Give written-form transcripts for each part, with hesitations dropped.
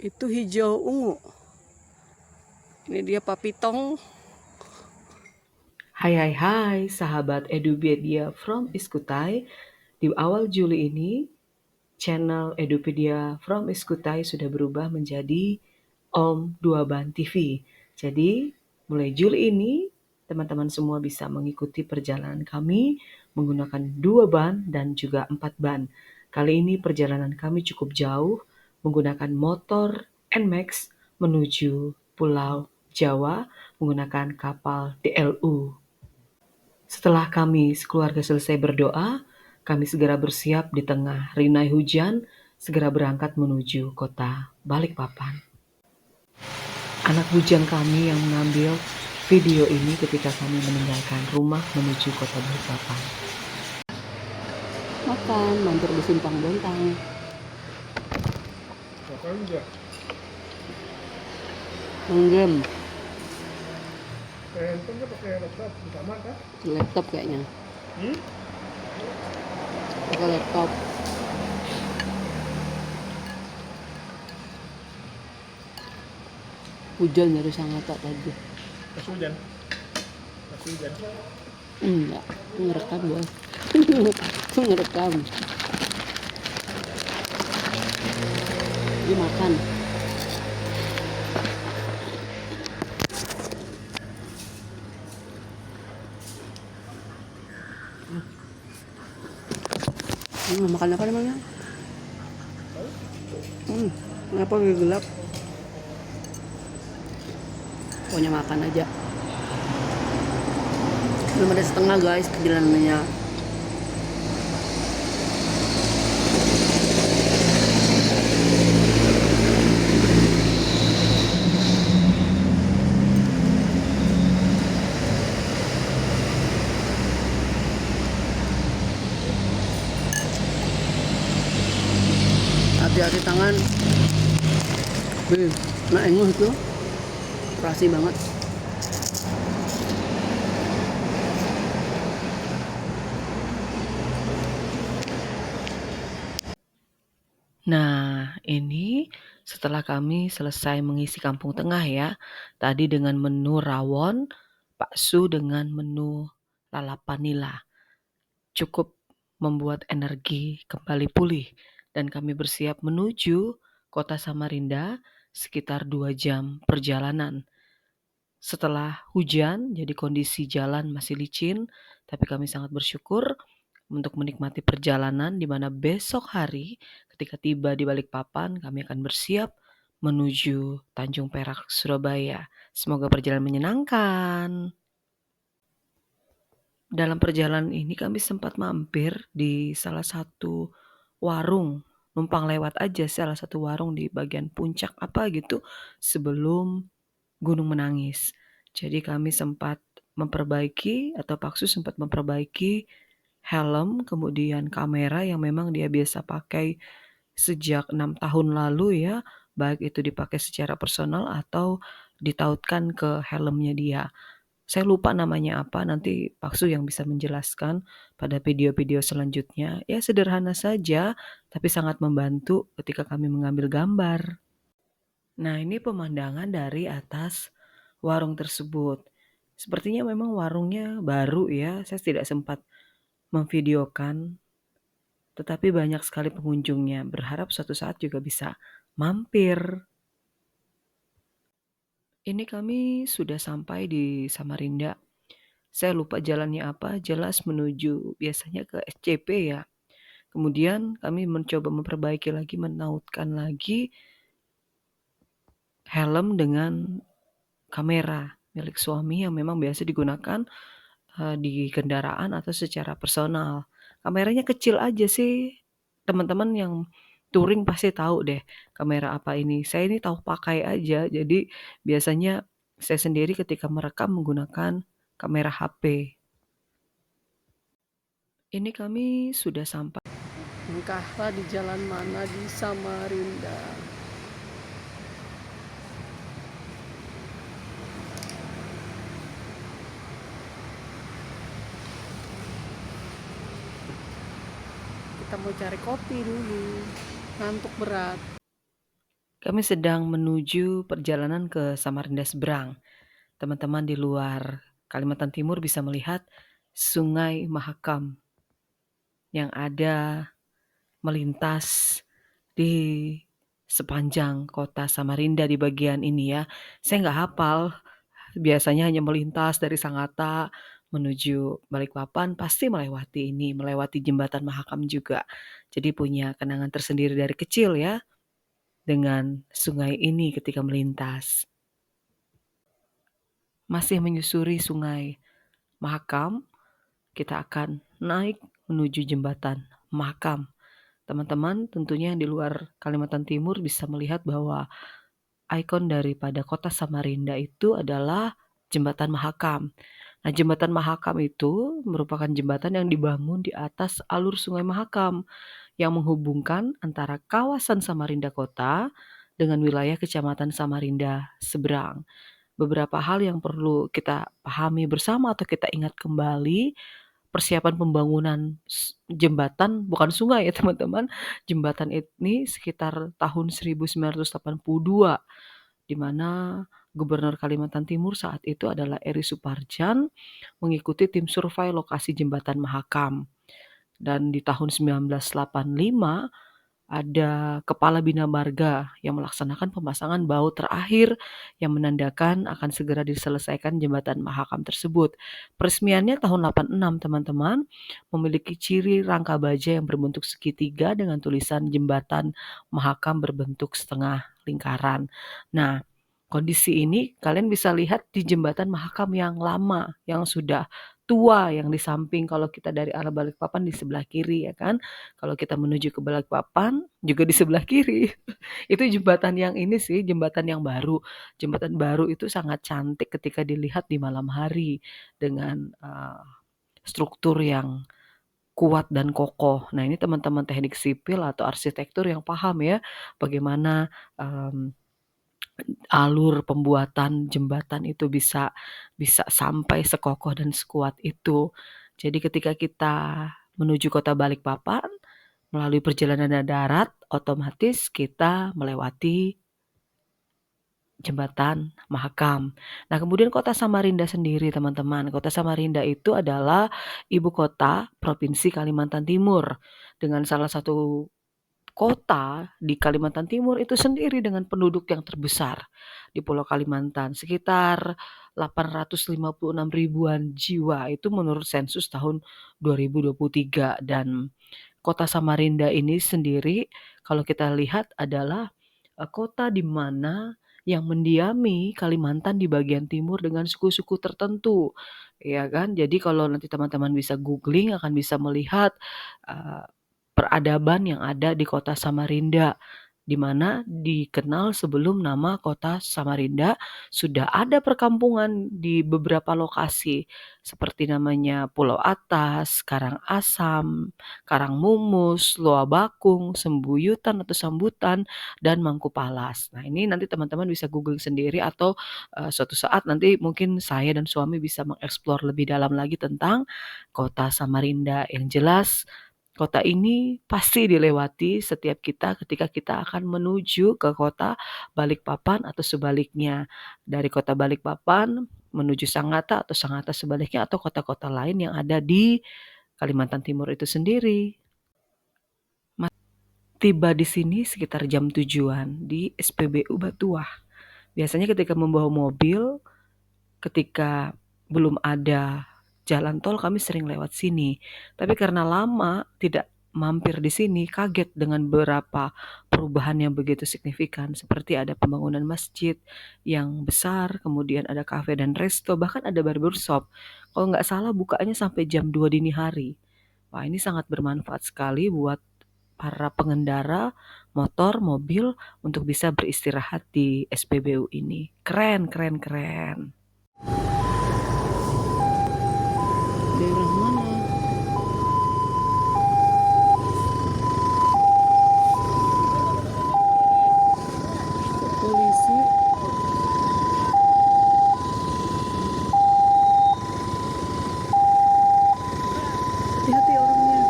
Itu hijau ungu. Ini dia papitong. Hai sahabat Edupedia from Iskutai. Di awal Juli ini, channel Edupedia from Iskutai sudah berubah menjadi Om Dua Ban TV. Jadi, mulai Juli ini, teman-teman semua bisa mengikuti perjalanan kami menggunakan 2 ban dan juga 4 ban. Kali ini perjalanan kami cukup jauh menggunakan motor NMAX menuju Pulau Jawa menggunakan kapal DLU. Setelah kami sekeluarga selesai berdoa, kami segera bersiap di tengah rinai hujan, segera berangkat menuju kota Balikpapan. Anak bujang kami yang mengambil video ini ketika kami meninggalkan rumah menuju kota Balikpapan. Makan, mampir di Simpang Bontang. Ngapain dia? Menggem. Handphone dia pakai laptop di kamar kah? Laptop kayaknya. Pakai laptop. Hujan dari sangat tadi. Pas hujan. Enggak, ngerekam boy. Ngerekam. Dia makan. Makan apa namanya? Kenapa lagi gelap? Pokoknya makan aja. Belum ada setengah guys perjalanannya. Hati-hati tangan. Nah enguh itu operasi banget. Nah, ini setelah kami selesai mengisi Kampung Tengah ya. Tadi dengan menu rawon, bakso dengan menu lalapan nila. Cukup membuat energi kembali pulih dan kami bersiap menuju kota Samarinda sekitar 2 jam perjalanan. Setelah hujan, jadi kondisi jalan masih licin, tapi kami sangat bersyukur untuk menikmati perjalanan di mana besok hari ketika tiba di Balikpapan kami akan bersiap menuju Tanjung Perak, Surabaya. Semoga perjalanan menyenangkan. Dalam perjalanan ini kami sempat mampir di salah satu warung, numpang lewat aja salah satu warung di bagian puncak apa gitu sebelum Gunung Menangis. Jadi kami sempat memperbaiki atau Paksu sempat memperbaiki helm, kemudian kamera yang memang dia biasa pakai sejak 6 tahun lalu ya, baik itu dipakai secara personal atau ditautkan ke helmnya dia. Saya lupa namanya apa, nanti Paksu yang bisa menjelaskan pada video-video selanjutnya. Ya sederhana saja, tapi sangat membantu ketika kami mengambil gambar. Nah, ini pemandangan dari atas warung tersebut. Sepertinya memang warungnya baru ya, saya tidak sempat memvideokan, tetapi banyak sekali pengunjungnya. Berharap suatu saat juga bisa mampir. Ini kami sudah sampai di Samarinda. Saya lupa jalannya apa, jelas menuju biasanya ke SCP ya. Kemudian kami mencoba memperbaiki lagi, menautkan lagi helm dengan kamera milik suami yang memang biasa digunakan di kendaraan atau secara personal. Kameranya kecil aja sih, teman-teman yang touring pasti tahu deh kamera apa ini. Saya ini tahu pakai aja, jadi biasanya saya sendiri ketika merekam menggunakan kamera HP. Ini kami sudah sampai. Entahlah di jalan mana di Samarinda. Kita mau cari kopi dulu. Ngantuk berat. Kami sedang menuju perjalanan ke Samarinda seberang. Teman-teman di luar Kalimantan Timur bisa melihat Sungai Mahakam yang ada melintas di sepanjang kota Samarinda di bagian ini ya. Saya nggak hafal, biasanya hanya melintas dari Sangatta menuju Balikpapan, pasti melewati ini, melewati jembatan Mahakam juga. Jadi punya kenangan tersendiri dari kecil ya, dengan sungai ini ketika melintas. Masih menyusuri Sungai Mahakam, kita akan naik menuju jembatan Mahakam. Teman-teman tentunya yang di luar Kalimantan Timur bisa melihat bahwa ikon daripada kota Samarinda itu adalah jembatan Mahakam. Nah, jembatan Mahakam itu merupakan jembatan yang dibangun di atas alur Sungai Mahakam yang menghubungkan antara kawasan Samarinda Kota dengan wilayah Kecamatan Samarinda seberang. Beberapa hal yang perlu kita pahami bersama atau kita ingat kembali, persiapan pembangunan jembatan, bukan sungai ya teman-teman, jembatan ini sekitar tahun 1982, di mana Gubernur Kalimantan Timur saat itu adalah Eri Suparjan mengikuti tim survei lokasi jembatan Mahakam. Dan di tahun 1985 ada Kepala Bina Marga yang melaksanakan pemasangan baut terakhir yang menandakan akan segera diselesaikan jembatan Mahakam tersebut. Peresmiannya tahun 86 teman-teman, memiliki ciri rangka baja yang berbentuk segitiga dengan tulisan jembatan Mahakam berbentuk setengah lingkaran. Nah, kondisi ini kalian bisa lihat di jembatan Mahakam yang lama, yang sudah tua, yang di samping kalau kita dari arah Balikpapan di sebelah kiri ya kan. Kalau kita menuju ke Balikpapan juga di sebelah kiri. Itu jembatan yang ini sih, jembatan yang baru. Jembatan baru itu sangat cantik ketika dilihat di malam hari dengan struktur yang kuat dan kokoh. Nah, ini teman-teman teknik sipil atau arsitektur yang paham ya bagaimana alur pembuatan jembatan itu bisa sampai sekokoh dan sekuat itu. Jadi ketika kita menuju kota Balikpapan melalui perjalanan darat, otomatis kita melewati jembatan Mahakam. Nah, kemudian kota Samarinda sendiri, teman-teman. Kota Samarinda itu adalah ibu kota Provinsi Kalimantan Timur dengan salah satu kota di Kalimantan Timur itu sendiri dengan penduduk yang terbesar di Pulau Kalimantan, sekitar 856 ribuan jiwa itu menurut sensus tahun 2023. Dan kota Samarinda ini sendiri kalau kita lihat adalah kota di mana yang mendiami Kalimantan di bagian timur dengan suku-suku tertentu, ya kan? Jadi kalau nanti teman-teman bisa googling akan bisa melihat peradaban yang ada di kota Samarinda, di mana dikenal sebelum nama kota Samarinda sudah ada perkampungan di beberapa lokasi seperti namanya Pulau Atas, Karangasem, Karangmumus, Loa Bakung, Sembuyutan atau Sambutan, dan Mangkupalas. Nah, ini nanti teman-teman bisa googling sendiri atau suatu saat nanti mungkin saya dan suami bisa mengeksplor lebih dalam lagi tentang kota Samarinda. Yang jelas kota ini pasti dilewati setiap kita ketika kita akan menuju ke kota Balikpapan atau sebaliknya. Dari kota Balikpapan menuju Sangatta atau Sangatta sebaliknya atau kota-kota lain yang ada di Kalimantan Timur itu sendiri. Tiba di sini sekitar jam 7-an di SPBU Batuah. Biasanya ketika membawa mobil, ketika belum ada jalan tol kami sering lewat sini. Tapi karena lama tidak mampir di sini, kaget dengan beberapa perubahan yang begitu signifikan. Seperti ada pembangunan masjid yang besar, kemudian ada kafe dan resto, bahkan ada barbershop. Kalau nggak salah bukanya sampai jam 2 dini hari. Wah, ini sangat bermanfaat sekali buat para pengendara motor, mobil untuk bisa beristirahat di SPBU ini. Keren, keren, keren. Daerah mana? Polisi. Hati-hati orangnya.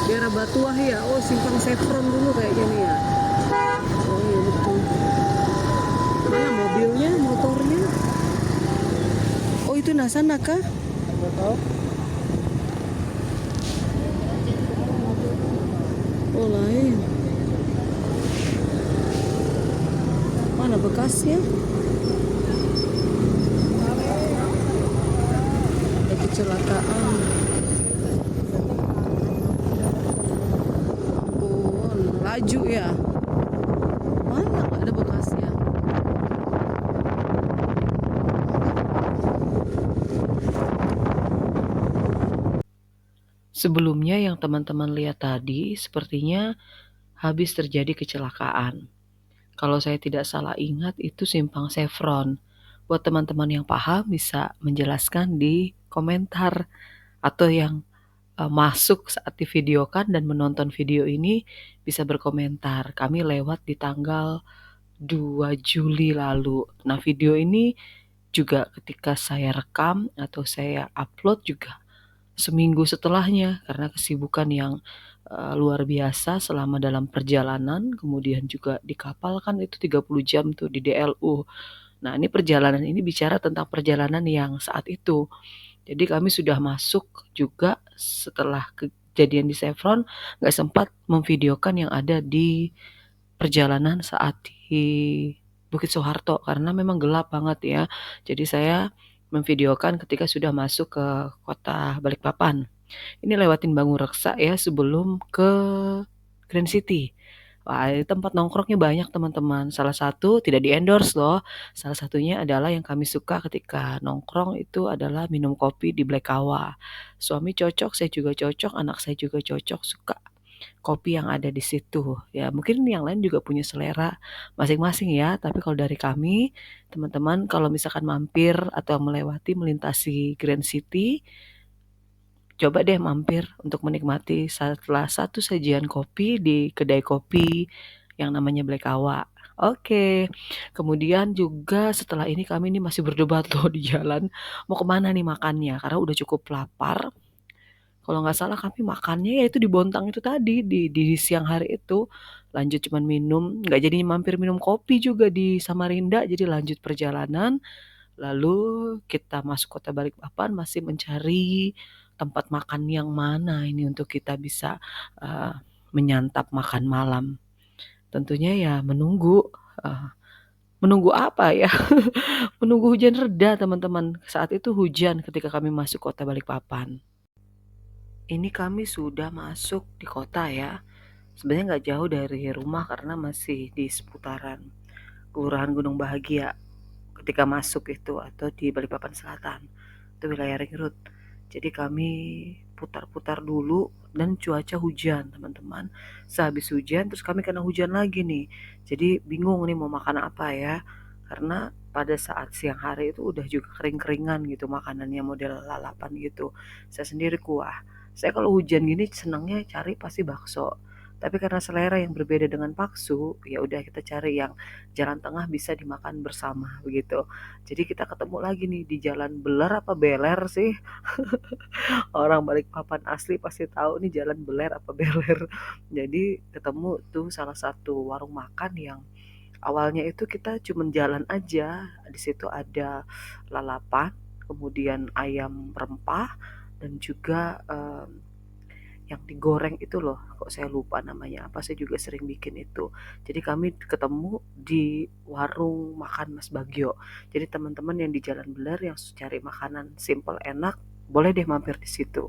Daerah Batuah ya. Oh, simpang Chevron dulu kayaknya nih ya. itu nah sana kah? Nggak tahu. Oh lain. Mana bekasnya? Ada kecelakaan. Ampun, laju ya. Mana nggak ada bekasnya? Sebelumnya yang teman-teman lihat tadi sepertinya habis terjadi kecelakaan. Kalau saya tidak salah ingat itu simpang Chevron. Buat teman-teman yang paham bisa menjelaskan di komentar atau yang masuk saat divideokan dan menonton video ini bisa berkomentar. Kami lewat di tanggal 2 Juli lalu. Nah, video ini juga ketika saya rekam atau saya upload juga seminggu setelahnya karena kesibukan yang luar biasa selama dalam perjalanan, kemudian juga di kapal kan itu 30 jam tuh di DLU. Nah, ini perjalanan ini bicara tentang perjalanan yang saat itu. Jadi kami sudah masuk juga setelah kejadian di Chevron, nggak sempat memvideokan yang ada di perjalanan saat di Bukit Soeharto karena memang gelap banget ya. Jadi saya memvideokan ketika sudah masuk ke kota Balikpapan. Ini lewatin Bangun Reksa ya sebelum ke Grand City. Wah, ini tempat nongkrongnya banyak teman-teman. Salah satu tidak di-endorse loh. Salah satunya adalah yang kami suka ketika nongkrong itu adalah minum kopi di Black Kawa. Suami cocok, saya juga cocok, anak saya juga cocok, suka kopi yang ada di situ. Ya, mungkin yang lain juga punya selera masing-masing ya. Tapi kalau dari kami, teman-teman kalau misalkan mampir atau melintasi Grand City, coba deh mampir untuk menikmati salah satu sajian kopi di kedai kopi yang namanya Black Kawa. Oke, kemudian juga setelah ini kami ini masih berdebat loh di jalan mau kemana nih makannya karena udah cukup lapar. Kalau nggak salah kami makannya ya itu di Bontang itu tadi di siang hari itu lanjut cuman minum, nggak jadi mampir minum kopi juga di Samarinda jadi lanjut perjalanan. Lalu kita masuk kota Balikpapan masih mencari tempat makan yang mana ini untuk kita bisa menyantap makan malam. Tentunya ya menunggu apa ya? Menunggu hujan reda teman-teman. Saat itu hujan ketika kami masuk kota Balikpapan. Ini kami sudah masuk di kota ya. Sebenarnya nggak jauh dari rumah karena masih di seputaran Kelurahan Gunung Bahagia ketika masuk itu atau di Balikpapan Selatan. Itu wilayah Ring Road. Jadi kami putar-putar dulu dan cuaca hujan teman-teman. Sehabis hujan terus kami kena hujan lagi nih. Jadi bingung nih mau makan apa ya. Karena pada saat siang hari itu udah juga kering-keringan gitu makanannya model lalapan gitu. Saya sendiri kuah. Saya kalau hujan gini senangnya cari pasti bakso. Tapi karena selera yang berbeda dengan bakso, ya udah kita cari yang jalan tengah bisa dimakan bersama begitu. Jadi kita ketemu lagi nih di Jalan Beler apa Beler sih? Orang Balikpapan asli pasti tahu nih Jalan Beler apa Beler. Jadi ketemu tuh salah satu warung makan yang awalnya itu kita cuma jalan aja. Di situ ada lalapan, kemudian ayam rempah dan juga yang digoreng itu loh, kok saya lupa namanya apa, saya juga sering bikin itu. Jadi kami ketemu di warung makan Mas Bagio. Jadi teman-teman yang di Jalan Beler yang cari makanan simple enak, boleh deh mampir di situ.